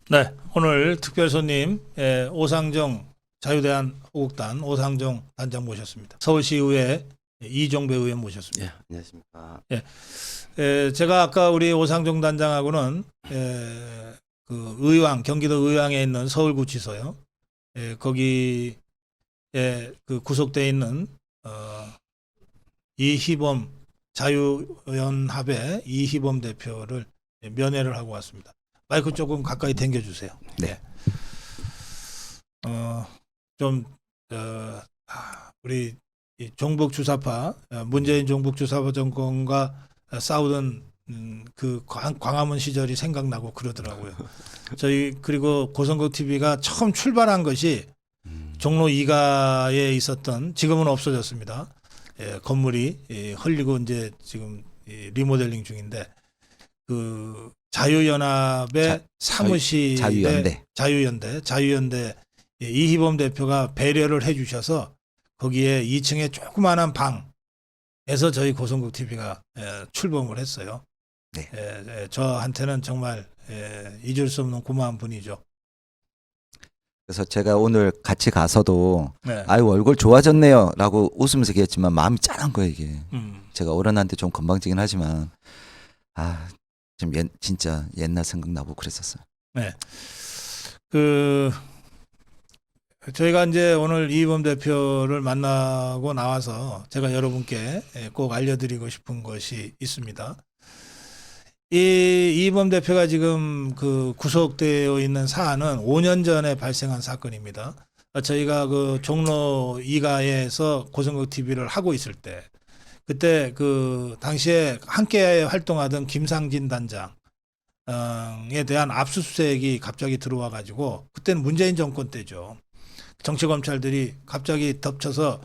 네, 오늘 특별 손님 오상정 자유대한호국단 오상정 단장 모셨습니다. 서울시의회 이종배 의원 모셨습니다. 예, 안녕하십니까. 예, 제가 아까 우리 오상정 단장하고는 그 의왕 경기도 의왕에 있는 서울구치소요. 거기에 그 구속돼 있는 이희범 자유연합의 이희범 대표를 면회를 하고 왔습니다. 마이크 조금 가까이 당겨주세요. 네. 좀 우리 이 종북 주사파 문재인 종북 주사파 정권과 싸우던 그 광화문 시절이 생각나고 그러더라고요. 저희 그리고 고성국 TV가 처음 출발한 것이 종로 2가에 있었던, 지금은 없어졌습니다. 건물이 헐리고 이제 지금 리모델링 중인데, 그 자유연합의 사무실에 자유연대 이희범 대표가 배려를 해주셔서 거기에 2층에 조그마한 방에서 저희 고성국 TV가 출범을 했어요. 네. 저한테는 정말 잊을 수 없는 고마운 분이죠. 그래서 제가 오늘 같이 가서도 네. 아유 얼굴 좋아졌네요 라고 웃으면서 얘기했지만 마음이 짠한 거예요 이게. 음. 제가 어른한테 좀 건방지긴 하지만 좀 진짜 옛날 생각나고 그랬었어요. 네. 그 저희가 이제 오늘 이희범 대표를 만나고 나와서 제가 여러분께 꼭 알려드리고 싶은 것이 있습니다. 이 이희범 대표가 지금 그 구속되어 있는 사안은 5년 전에 발생한 사건입니다. 저희가 그 종로 2가에서 고성국 TV를 하고 있을 때, 그때 그 당시에 함께 활동하던 김상진 단장에 대한 압수수색이 갑자기 들어와 가지고, 그때는 문재인 정권 때죠. 정치검찰들이 갑자기 덮쳐서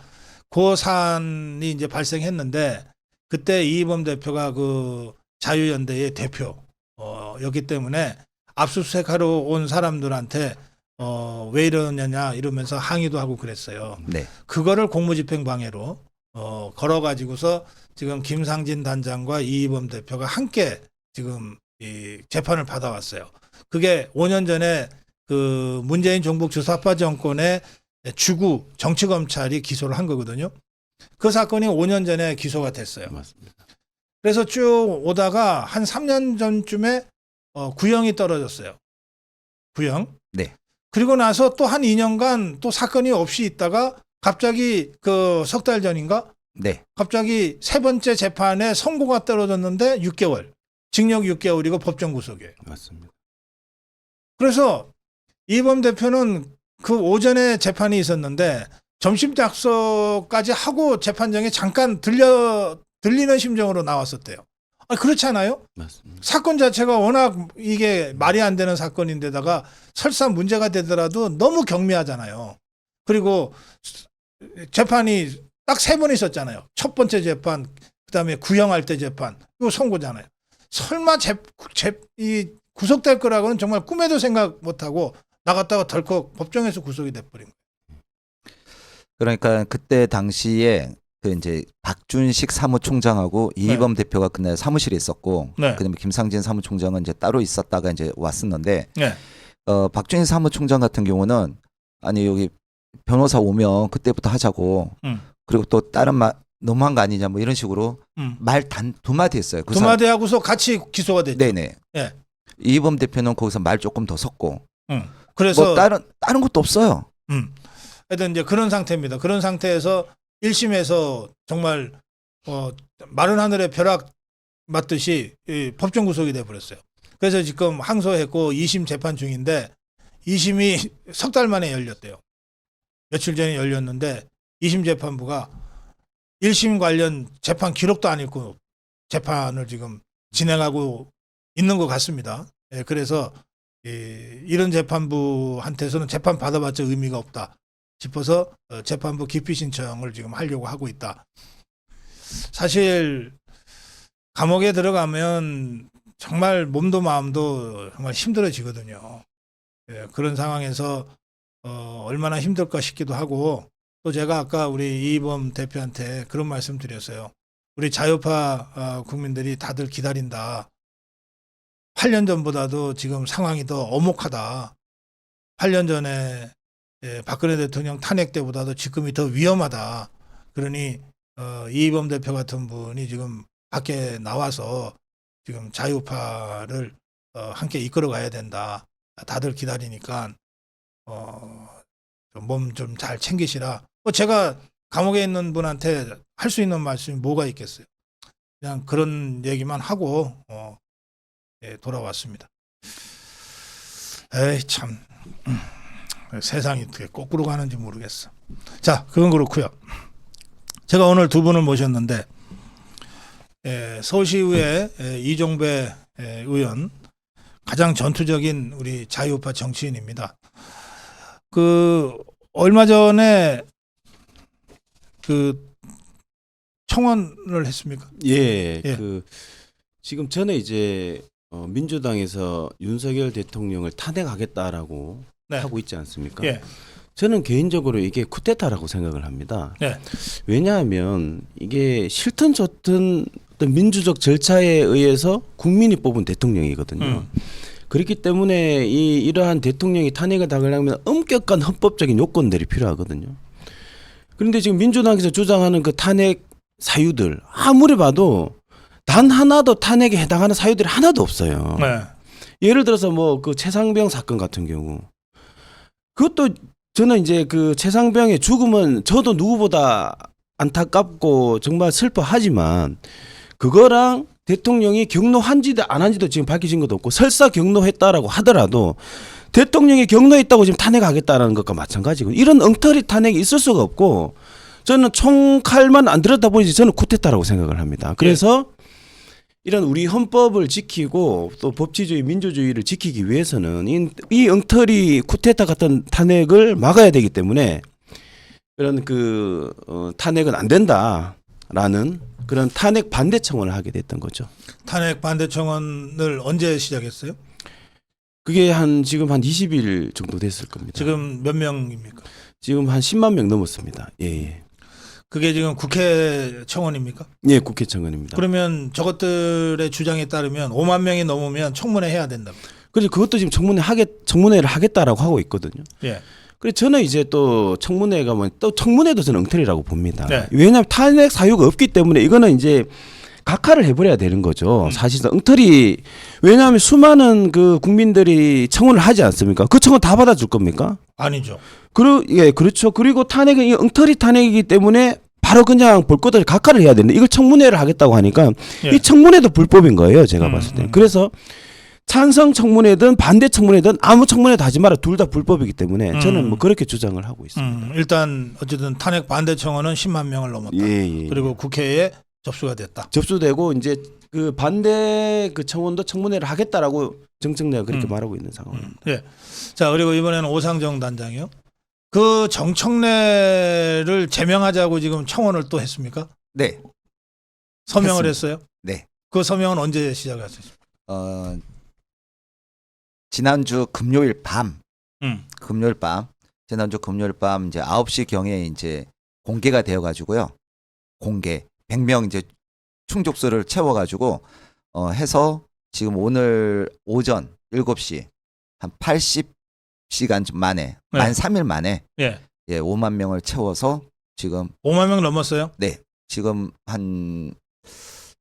그 사안이 이제 발생했는데, 그때 이희범 대표가 그 자유연대의 대표였기 때문에 압수수색하러 온 사람들한테 왜 이러느냐 이러면서 항의도 하고 그랬어요. 네. 그거를 공무집행방해로 걸어가지고서 지금 김상진 단장과 이희범 대표가 함께 지금 이 재판을 받아왔어요. 그게 5년 전에 그 문재인 종북 주사파 정권의 주구 정치검찰이 기소를 한 거거든요. 그 사건이 5년 전에 기소가 됐어요. 맞습니다. 그래서 쭉 오다가 한 3년 전쯤에 구형이 떨어졌어요. 구형. 네. 그리고 나서 또 한 2년간 또 사건이 없이 있다가 갑자기 그 석 달 전인가? 네. 갑자기 세 번째 재판에 선고가 떨어졌는데 6개월. 징역 6개월이고 법정 구속이에요. 맞습니다. 그래서 이범 대표는 그 오전에 재판이 있었는데 점심 약속까지 하고 재판장에 잠깐 들리는 심정으로 나왔었대요. 그렇지 않아요? 맞습니다. 사건 자체가 워낙 이게 말이 안 되는 사건인데다가 설사 문제가 되더라도 너무 경미하잖아요. 그리고 재판이 딱 3번 있었잖아요. 첫 번째 재판, 그다음에 구형할 때 재판, 이거 선고잖아요. 설마 이 구속될 거라고는 정말 꿈에도 생각 못하고 나갔다가 덜컥 법정에서 구속이 돼버린 거예요. 그러니까 그때 당시에 그 이제 박준식 사무총장하고 이희범 대표가 그날 사무실에 있었고, 네. 그다음에 김상진 사무총장은 이제 따로 있었다가 이제 왔었는데, 네. 박준식 사무총장 같은 경우는 아니 여기 변호사 오면 그때부터 하자고, 그리고 또 다른 말 너무한 거 아니냐 뭐 이런 식으로 말 단 두 마디 했어요. 두 마디 하고서 같이 기소가 됐죠. 네네. 네. 이희범 대표는 거기서 말 조금 더 섞고, 그래서 뭐 다른 것도 없어요. 하여튼 이제 그런 상태입니다. 그런 상태에서 1심에서 정말 마른 하늘의 벼락 맞듯이 법정 구속이 돼 버렸어요. 그래서 지금 항소했고 2심 재판 중인데, 2심이 석 달 만에 열렸대요. 며칠 전에 열렸는데 2심 재판부가 1심 관련 재판 기록도 안 읽고 재판을 지금 진행하고 있는 것 같습니다. 그래서 이런 재판부한테서는 재판 받아봤자 의미가 없다 싶어서 재판부 기피 신청을 지금 하려고 하고 있다. 사실 감옥에 들어가면 정말 몸도 마음도 정말 힘들어지거든요. 그런 상황에서 얼마나 힘들까 싶기도 하고, 또 제가 아까 우리 이희범 대표한테 그런 말씀 드렸어요. 우리 자유파 국민들이 다들 기다린다. 8년 전보다도 지금 상황이 더 엄혹하다. 8년 전에 박근혜 대통령 탄핵 때보다도 지금이 더 위험하다. 그러니 이희범 대표 같은 분이 지금 밖에 나와서 지금 자유파를 함께 이끌어 가야 된다. 다들 기다리니까 몸 좀 잘 챙기시라. 제가 감옥에 있는 분한테 할 수 있는 말씀이 뭐가 있겠어요. 그냥 그런 얘기만 하고 돌아왔습니다. 에이 참 세상이 어떻게 거꾸로 가는지 모르겠어. 자, 그건 그렇고요. 제가 오늘 두 분을 모셨는데 서울시의회 이종배 의원, 가장 전투적인 우리 자유우파 정치인입니다. 그 얼마 전에 그 청원을 했습니까? 예, 예. 그 지금 전에 이제 민주당에서 윤석열 대통령을 탄핵하겠다라고 네. 하고 있지 않습니까? 예. 저는 개인적으로 이게 쿠데타라고 생각을 합니다. 네. 왜냐하면 이게 싫든 좋든 어떤 민주적 절차에 의해서 국민이 뽑은 대통령이거든요. 그렇기 때문에 이러한 대통령이 탄핵을 당하려면 엄격한 헌법적인 요건들이 필요하거든요. 그런데 지금 민주당에서 주장하는 그 탄핵 사유들 아무리 봐도 단 하나도 탄핵에 해당하는 사유들이 하나도 없어요. 네. 예를 들어서 뭐 그 최상병 사건 같은 경우 그것도 저는 이제 그 최상병의 죽음은 저도 누구보다 안타깝고 정말 슬퍼하지만 그거랑 대통령이 경로한지도 안 한지도 지금 밝혀진 것도 없고 설사 경로했다라고 하더라도 대통령이 경로했다고 지금 탄핵하겠다라는 것과 마찬가지고 이런 엉터리 탄핵이 있을 수가 없고 저는 총칼만 안 들여다보니 저는 쿠데타라고 생각을 합니다. 그래서 이런 우리 헌법을 지키고 또 법치주의 민주주의를 지키기 위해서는 이 엉터리 쿠데타 같은 탄핵을 막아야 되기 때문에 그런 그 탄핵은 안 된다라는 그런 탄핵 반대 청원을 하게 됐던 거죠. 탄핵 반대 청원을 언제 시작했어요? 그게 지금 한 20일 정도 됐을 겁니다. 지금 몇 명입니까? 지금 한 10만 명 넘었습니다. 예. 그게 지금 국회 청원입니까? 예, 국회 청원입니다. 그러면 저것들의 주장에 따르면 5만 명이 넘으면 청문회 해야 된답니다. 그래서 그것도 지금 청문회를 하겠다라고 하고 있거든요. 예. 그래서 저는 이제 또 청문회 가면 또 청문회도 저는 엉터리라고 봅니다. 네. 왜냐하면 탄핵 사유가 없기 때문에 이거는 이제 각하를 해버려야 되는 거죠. 사실상 엉터리. 왜냐하면 수많은 그 국민들이 청원을 하지 않습니까? 그 청원 다 받아줄 겁니까? 아니죠. 예, 그렇죠. 그리고 탄핵은 이 엉터리 탄핵이기 때문에 바로 그냥 볼 것을 각하를 해야 되는데 이걸 청문회를 하겠다고 하니까 예. 이 청문회도 불법인 거예요. 제가 봤을 때. 그래서 찬성 청문회든 반대 청문회든 아무 청문회도 하지 마라. 둘 다 불법이기 때문에 저는 뭐 그렇게 주장을 하고 있습니다. 일단 어쨌든 탄핵 반대 청원은 10만 명을 넘었다. 예. 그리고 국회에 접수가 됐다. 접수되고 이제 그 반대 그 청원도 청문회를 하겠다라고 정청래가 그렇게 말하고 있는 상황입니다. 예. 자, 그리고 이번에는 오상정 단장이요. 그 정청래를 제명하자고 지금 청원을 또 했습니까? 네. 서명을 했습니다. 했어요? 네. 그 서명은 언제 시작했습니까? 지난주 금요일 밤 음. 지난주 금요일 밤 이제 9시 경에 이제 공개가 되어 가지고요. 공개 100명 이제 충족수를 채워 가지고 해서 지금 오늘 오전 7시 한 80시간 만에 네. 만 3일 만에 예. 5만 명을 채워서 지금 5만 명 넘었어요? 지금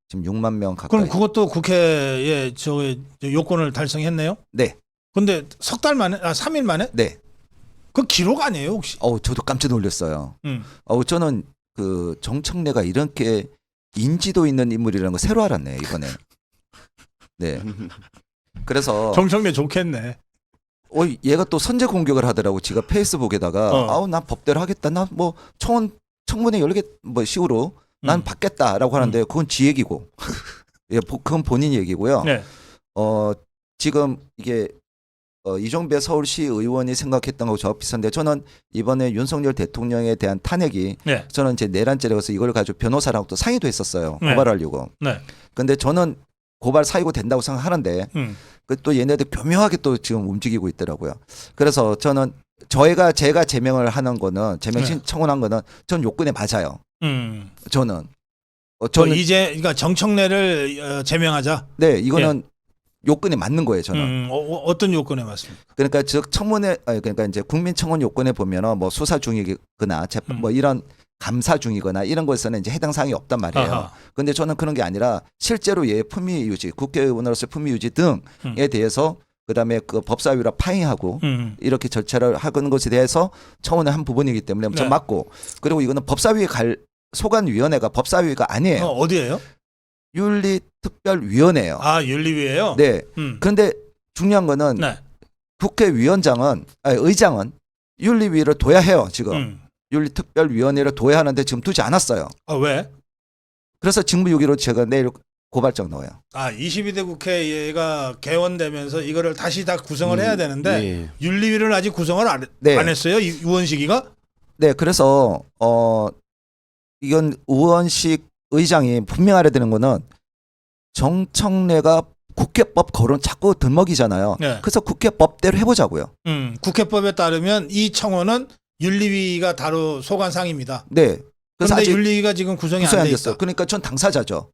지금 6만 명 가까이. 그럼 그것도 국회에 저 요건을 달성했네요? 네. 근데 석 달 만에 3일 만에? 네. 그 기록 아니에요, 혹시? 저도 깜짝 놀랐어요. 음. 저는 그 정청래가 이렇게 인지도 있는 인물이라는 거 새로 알았네요, 이번에. 네. 그래서 정청래 좋겠네. 얘가 또 선제 공격을 하더라고. 지가 페이스북에다가 난 법대로 하겠다. 난 뭐 청문회 열게 뭐 식으로 난 받겠다라고 하는데 그건 지 얘기고. 예, 그건 본인 얘기고요. 네. 지금 이게 이종배 서울시 의원이 생각했던 거하고 저 비슷한데 저는 이번에 윤석열 대통령에 대한 탄핵이 네. 저는 이제 내란죄라서 이걸 가지고 변호사랑 또 상의도 했었어요. 네. 고발하려고. 네. 근데 저는 고발 사유가 된다고 생각하는데 또 얘네들 교묘하게 또 지금 움직이고 있더라고요. 그래서 저는 제가 제명을 하는 거는 제명 청원한 거는 전 요건에 맞아요. 저는 그러니까 정청래를 제명하자. 네, 이거는 요건에 맞는 거예요, 저는. 어떤 요건에 맞습니까? 그러니까 즉 청문회 그러니까 이제 국민청원 요건에 보면은 뭐 수사 중이거나 재판 뭐 이런 감사 중이거나 이런 것에서는 이제 해당 사항이 없단 말이에요. 아하. 근데 저는 그런 게 아니라 실제로 얘 품위 유지, 국회의원으로서 품위 유지 등에 대해서 그다음에 그 법사위로 파행하고 이렇게 절차를 하는 것에 대해서 청원의 한 부분이기 때문에 네. 좀 맞고, 그리고 이거는 법사위에 갈 소관위원회가 법사위가 아니에요. 어디예요? 윤리특별위원회예요. 아, 윤리위예요? 네. 그런데 중요한 거는 네. 국회의장은 윤리위를 둬야 해요. 지금 윤리특별위원회를 둬야 하는데 지금 두지 않았어요. 아, 왜? 그래서 직무유기로 제가 내일 고발장 넣어요. 아, 22대 국회가 개원되면서 이거를 다시 다 구성을 해야 되는데 예. 윤리위를 아직 구성을 안 네. 했어요? 우원식이가? 네, 그래서 이건 우원식 의장이 분명히 알아야 되는 거는 정청래가 국회법 거론 자꾸 들먹이잖아요. 네. 그래서 국회법대로 해보자고요. 국회법에 따르면 이 청원은 윤리위가 다루 소관 사항입니다. 네. 그래서 그런데 아직 윤리위가 지금 구성이 구성이 안 안 돼 됐어요. 있다. 그러니까 전 당사자죠.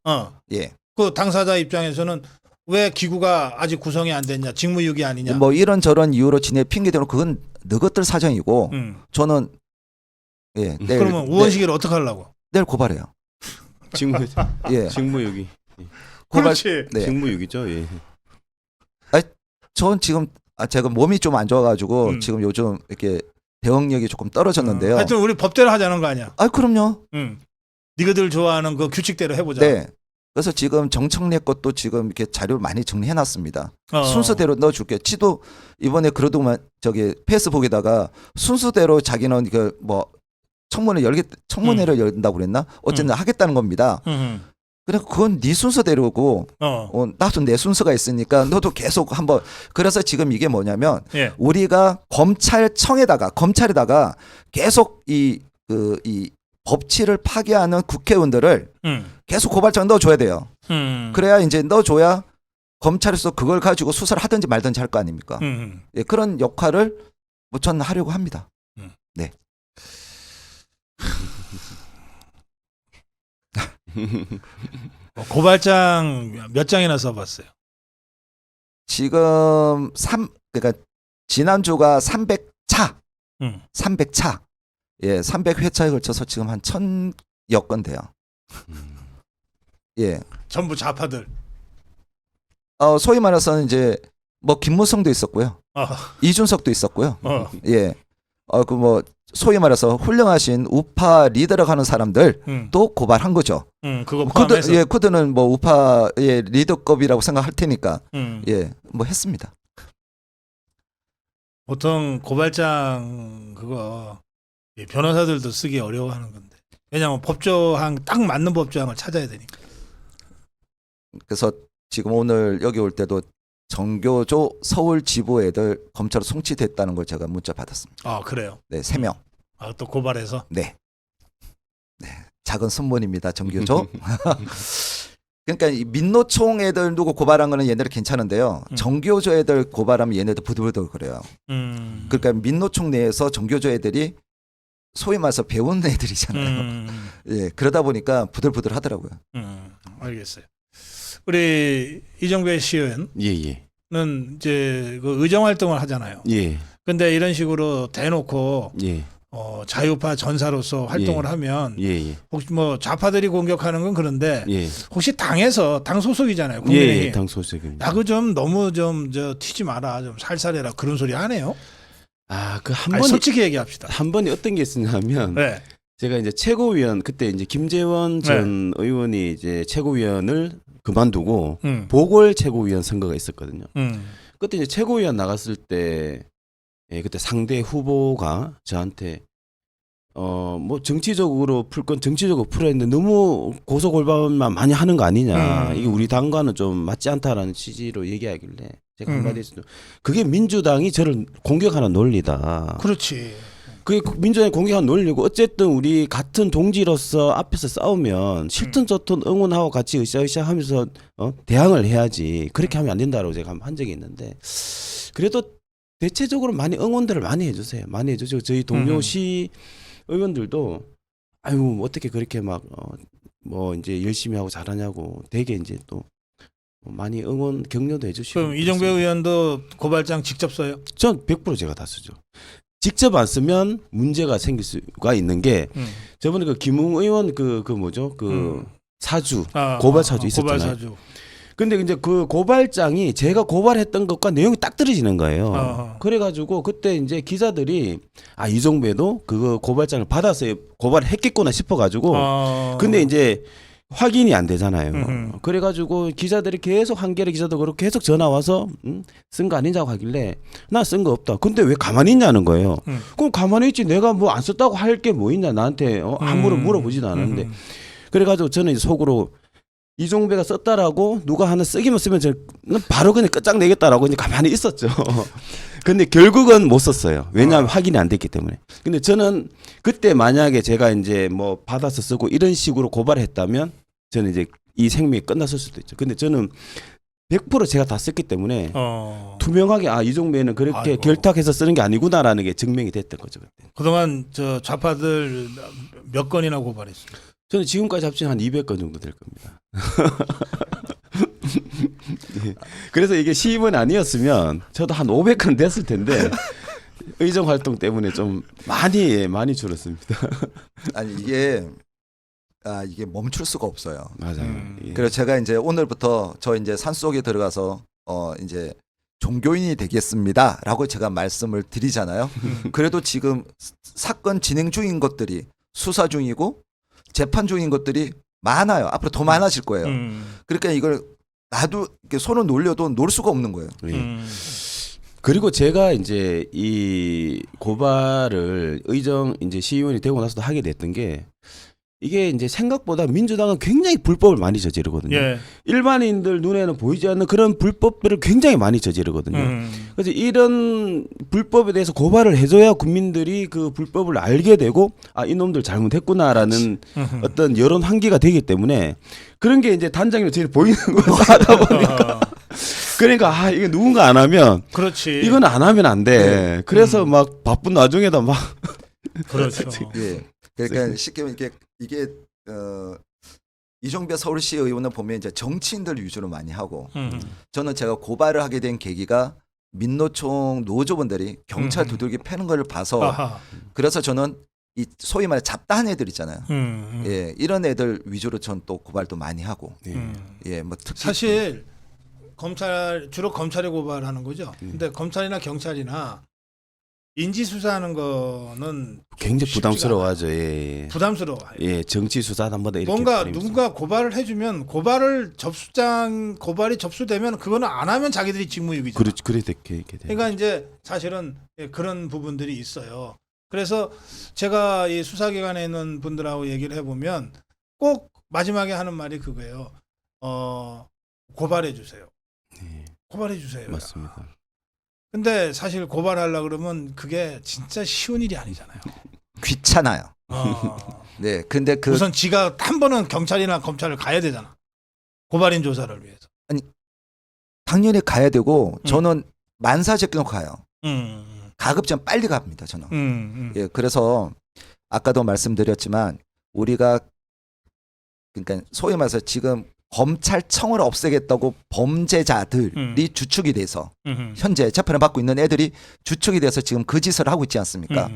예. 그 당사자 입장에서는 왜 기구가 아직 구성이 안 됐냐? 직무유기 아니냐? 뭐 이런 저런 이유로 진행 핑계 대는 그건 너것들 사정이고 저는 예. 내일, 그러면 우원식이를 어떻게 하려고? 내일 고발해요. 직무 예. 직무유기. 고발. 그렇지. 네. 직무유기죠. 예. 전 지금 제가 몸이 좀 안 좋아가지고 지금 요즘 이렇게 대응력이 조금 떨어졌는데요. 하여튼 우리 법대로 하자는 거 아니야? 그럼요. 니가들 좋아하는 그 규칙대로 해보자. 네. 그래서 지금 정청래 것도 지금 이렇게 자료를 많이 정리해놨습니다. 순서대로 넣어줄게요. 지도 이번에 그러더만 저기 페이스북에다가 순서대로 자기는 그 뭐 청문회를 열린다고 그랬나? 어쨌든 하겠다는 겁니다. 그래 그건 네 순서대로고 나도 내 순서가 있으니까 너도 계속 한번. 그래서 지금 이게 뭐냐면 예. 우리가 검찰에다가 계속 이 법치를 파괴하는 국회의원들을 계속 고발장 넣어줘야 돼요. 그래야 이제 넣어줘야 검찰에서 그걸 가지고 수사를 하든지 말든지 할 거 아닙니까? 예, 그런 역할을 뭐 저는 하려고 합니다. 네. 고발장 몇 장이나 써봤어요? 지금 그러니까 지난주가 300차. 300차. 예, 300회차에 걸쳐서 지금 한 1000여 건 돼요. 예. 전부 좌파들. 소위 말해서는 이제 뭐 김무성도 있었고요. 이준석도 있었고요. 예. 그 뭐 소위 말해서 훌륭하신 우파 리더라고 하는 사람들 또 고발한 거죠. 그거 포함해서. 그들은 뭐 우파의 리더급이라고 생각할 테니까 예, 뭐 했습니다. 보통 고발장 그거 변호사들도 쓰기 어려워하는 건데. 왜냐하면 법조항 딱 맞는 법조항을 찾아야 되니까. 그래서 지금 오늘 여기 올 때도 정교조 서울 지부 애들 검찰로 송치됐다는 걸 제가 문자 받았습니다. 아, 그래요? 네, 3명. 또 고발해서? 네. 네. 작은 선물입니다, 정교조. 그러니까 이 민노총 애들 누구 고발한 거는 얘네들 괜찮은데요. 정교조 애들 고발하면 얘네들 부들부들 그래요. 그러니까 민노총 내에서 정교조 애들이 소위 말해서 배운 애들이잖아요. 예, 그러다 보니까 부들부들 하더라고요. 알겠어요. 우리 이정배 시의원은 예. 이제 그 의정 활동을 하잖아요. 예. 근데 이런 식으로 대놓고 예. 자유파 전사로서 활동을 하면 예. 혹시 뭐 좌파들이 공격하는 건 그런데 예. 혹시 당 소속이잖아요. 국민의힘. 예. 당 소속입니다. 야, 그 좀 너무 튀지 마라. 좀 살살해라. 그런 소리 안 해요? 그 한 번이 솔직히 얘기합시다. 한 번이 어떤 게 있었냐면 네. 제가 이제 최고위원 그때 이제 김재원 전 의원이 이제 최고위원을 그만두고 보궐 최고위원 선거가 있었거든요. 그때 이제 최고위원 나갔을 때 그때 상대 후보가 저한테 뭐 정치적으로 풀 건 정치적으로 풀어야 했는데 너무 고소골반만 많이 하는 거 아니냐. 이게 우리 당과는 좀 맞지 않다라는 취지로 얘기하길래 제가 한마디 했어요. 그게 민주당이 저를 공격하는 논리다. 그렇지. 그게 민주당이 공격하는 논리고 어쨌든 우리 같은 동지로서 앞에서 싸우면 싫든 좋든 응원하고 같이 으쌰으쌰 하면서 대항을 해야지. 그렇게 하면 안 된다고 제가 한 적이 있는데 그래도 대체적으로 많이 응원들을 많이 해주세요. 많이 해주시고 저희 동료 시 의원들도 아유 어떻게 그렇게 막 뭐 이제 열심히 하고 잘하냐고 되게 이제 또 많이 응원 격려도 해주시고. 그럼 이정배 의원도 고발장 직접 써요? 전 100% 제가 다 쓰죠. 직접 안 쓰면 문제가 생길 수가 있는 게 저번에 그 김웅 의원 그 뭐죠 그 사주 고발 사주 있었잖아요. 고발 사주. 근데 이제 그 고발장이 제가 고발했던 것과 내용이 딱 떨어지는 거예요. 어허. 그래가지고 그때 이제 기자들이 아 이종배도 그거 고발장을 받아서 고발을 했겠구나 싶어가지고 근데 이제 확인이 안 되잖아요. 그래가지고 기자들이 계속 한겨레 기자도 그렇고 계속 전화 와서 쓴 거 아니냐고 하길래 나 쓴 거 없다. 근데 왜 가만히 있냐는 거예요. 그럼 가만히 있지 내가 뭐 안 썼다고 할 게 뭐 있냐 나한테 함부로 물어보지도 않았는데 그래가지고 저는 이제 속으로 이종배가 썼다라고 누가 하나 쓰기만 쓰면 저는 바로 그냥 끝장내겠다라고 이제 가만히 있었죠. 근데 결국은 못 썼어요. 왜냐하면 확인이 안 됐기 때문에. 근데 저는 그때 만약에 제가 이제 뭐 받아서 쓰고 이런 식으로 고발했다면 저는 이제 이 생명이 끝났을 수도 있죠. 근데 저는 100% 제가 다 썼기 때문에 투명하게 아 이종배는 그렇게 아이고. 결탁해서 쓰는 게 아니구나라는 게 증명이 됐던 거죠. 그때. 그동안 저 좌파들 몇 건이나 고발했어요? 저는 지금까지 합치면 한 200건 정도 될 겁니다. 네. 그래서 이게 시임은 아니었으면 저도 한 500건 됐을 텐데 의정 활동 때문에 좀 많이 줄었습니다. 아니 이게 멈출 수가 없어요. 맞아요. 예. 그래서 제가 이제 오늘부터 저 이제 산속에 들어가서 이제 종교인이 되겠습니다라고 제가 말씀을 드리잖아요. 그래도 지금 사건 진행 중인 것들이 수사 중이고 재판 중인 것들이 많아요. 앞으로 더 많아질 거예요. 그러니까 이걸 나도 이렇게 손을 놀려도 놀 수가 없는 거예요. 예. 그리고 제가 이제 이 고발을 의정 이제 시의원이 되고 나서도 하게 됐던 게 이게 이제 생각보다 민주당은 굉장히 불법을 많이 저지르거든요. 예. 일반인들 눈에는 보이지 않는 그런 불법들을 굉장히 많이 저지르거든요. 그래서 이런 불법에 대해서 고발을 해줘야 국민들이 그 불법을 알게 되고 아 이놈들 잘못했구나라는 어떤 여론 환기가 되기 때문에 그런 게 이제 단장님 제일 보이는 거 하다 보니까 그러니까 아 이게 누군가 안 하면 그렇지. 이건 안 하면 안 돼. 그래서 막 바쁜 와중에다 막 그렇죠. 예. 그러니까 쉽게 이게 이종배 서울시 의원을 보면 이제 정치인들 위주로 많이 하고 저는 제가 고발을 하게 된 계기가 민노총 노조분들이 경찰 두들기 패는 걸 봐서 아하. 그래서 저는 이 소위 말해 잡다한 애들 있잖아요. 예, 이런 애들 위주로 전 또 고발도 많이 하고 예, 뭐 특히 사실 주로 검찰이 고발하는 거죠. 근데 검찰이나 경찰이나 인지 수사하는 거는 굉장히 쉽지가 부담스러워하죠. 않아요. 예. 부담스러워요. 예, 정치 수사단 뭐다 이렇게 뭔가 버리면서. 누군가 고발을 해주면 고발이 접수되면 그거는 안 하면 자기들이 직무유기죠. 그래 됐게 돼. 그러니까 이제 사실은 그런 부분들이 있어요. 그래서 제가 이 수사기관에 있는 분들하고 얘기를 해보면 꼭 마지막에 하는 말이 그거예요. 고발해 주세요. 네, 고발해 주세요. 맞습니다. 근데 사실 고발하려 그러면 그게 진짜 쉬운 일이 아니잖아요. 귀찮아요. 네, 근데 우선 지가 한 번은 경찰이나 검찰을 가야 되잖아. 고발인 조사를 위해서. 당연히 가야 되고 저는 만사적으로 가요. 가급적 빨리 갑니다. 저는. 예, 그래서 아까도 말씀드렸지만 우리가 그러니까 소위 말해서 지금 검찰청을 없애겠다고 범죄자들이 주축이 돼서 현재 재판을 받고 있는 애들이 주축이 돼서 지금 그 짓을 하고 있지 않습니까?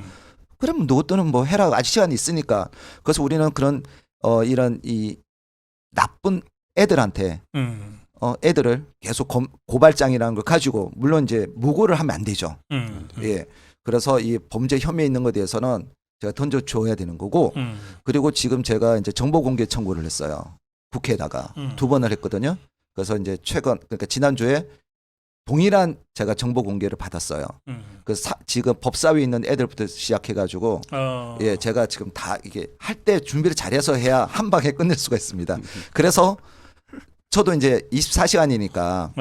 그럼 누구든 뭐 해라 아직 시간이 있으니까. 그래서 우리는 그런 이런 이 나쁜 애들한테 애들을 계속 고발장이라는 걸 가지고 물론 이제 무고를 하면 안 되죠. 예. 그래서 이 범죄 혐의에 있는 것에 대해서는 제가 던져줘야 되는 거고 그리고 지금 제가 이제 정보 공개 청구를 했어요. 국회에다가 2번을 했거든요. 그래서 이제 그러니까 지난주에 동일한 제가 정보 공개를 받았어요. 그래서 지금 법사위에 있는 애들부터 시작해가지고 예, 제가 지금 다 이게 할 때 준비를 잘해서 해야 한 방에 끝낼 수가 있습니다. 그래서 저도 이제 24시간이니까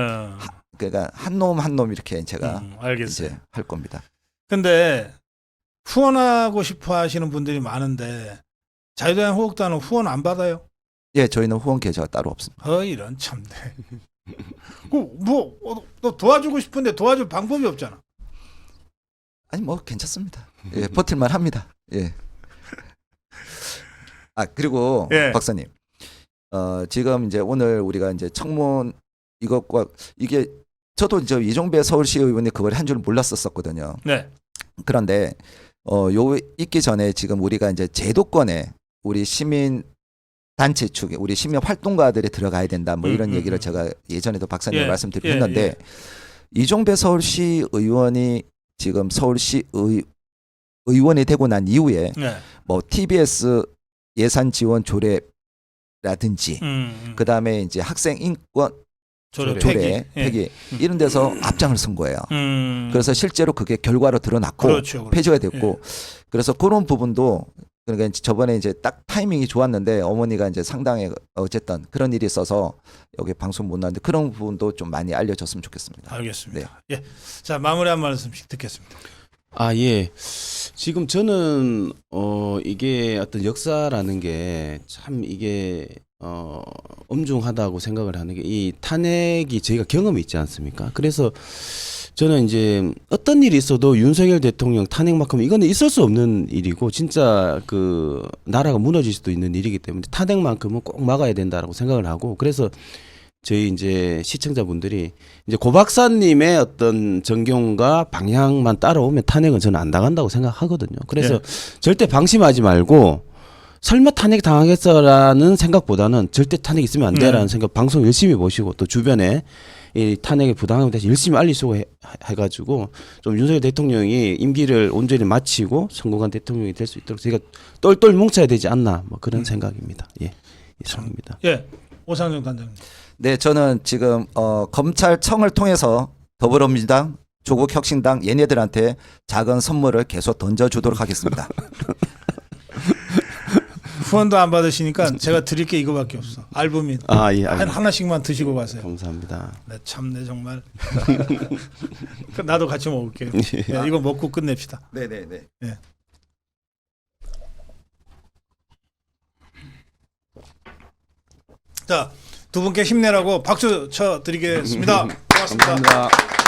그러니까 한 놈 이렇게 제가 알겠어요. 이제 할 겁니다. 근데 후원하고 싶어 하시는 분들이 많은데 자유당 한국당은 후원 안 받아요? 예, 저희는 후원 계좌가 따로 없습니다. 이런 참네. 너 도와주고 싶은데 도와줄 방법이 없잖아. 아니 뭐 괜찮습니다. 예, 버틸만 합니다. 예. 아 그리고 예. 박사님, 지금 이제 오늘 우리가 이제 청문 이것과 이게 저도 이제 이종배 서울시 의원이 그걸 한 줄 몰랐었거든요. 네. 그런데 요 있기 전에 지금 우리가 이제 제도권에 우리 시민 단체 측에 우리 시민 활동가들이 들어가야 된다 뭐 이런 얘기를 제가 예전에도 박사님 예, 말씀드리고 예, 했는데 예. 이종배 서울시 의원이 지금 서울시 의원이 되고 난 이후에 네. 뭐 TBS 예산 지원 조례라든지 그다음에 이제 학생 인권 조례 조례 폐기. 폐기 이런 데서 앞장을 선 거예요. 그래서 실제로 그게 결과로 드러났고 그렇죠. 폐지가 됐고 그래서 그런 부분도 그러니까 이제 저번에 이제 딱 타이밍이 좋았는데 어머니가 이제 상당히 어쨌든 그런 일이 있어서 여기 방송 못 나왔는데 그런 부분도 좀 많이 알려졌으면 좋겠습니다. 알겠습니다. 예. 자, 마무리 한 말씀씩 듣겠습니다. 아, 예. 지금 저는 이게 어떤 역사라는 게 참 이게 엄중하다고 생각을 하는 게 이 탄핵이 저희가 경험이 있지 않습니까? 그래서 저는 이제 어떤 일이 있어도 윤석열 대통령 탄핵만큼 이거는 있을 수 없는 일이고 진짜 그 나라가 무너질 수도 있는 일이기 때문에 탄핵만큼은 꼭 막아야 된다라고 생각을 하고 그래서 저희 이제 시청자분들이 이제 고 박사님의 어떤 정경과 방향만 따라오면 탄핵은 저는 안 당한다고 생각하거든요. 그래서 예. 절대 방심하지 말고 설마 탄핵 당하겠어라는 생각보다는 절대 탄핵 있으면 안 돼라는 생각 방송 열심히 보시고 또 주변에 이 탄핵의 부당함에 대해서 열심히 알리시고 해가지고 좀 윤석열 대통령이 임기를 온전히 마치고 성공한 대통령이 될 수 있도록 저희가 똘똘 뭉쳐야 되지 않나 뭐 그런 생각입니다. 예, 이상입니다. 예. 오상정 단장님. 네, 저는 지금 검찰청을 통해서 더불어민주당, 조국혁신당 얘네들한테 작은 선물을 계속 던져주도록 하겠습니다. 후원도 안 받으시니까 제가 드릴 게 이거밖에 없어. 알부민. 아, 예, 하나씩만 드시고 가세요. 감사합니다. 네, 참네 정말. 나도 같이 먹을게요. 예, 이거 먹고 끝냅시다. 네네네. 예. 자, 두 분께 힘내라고 박수 쳐 드리겠습니다. 고맙습니다. 감사합니다.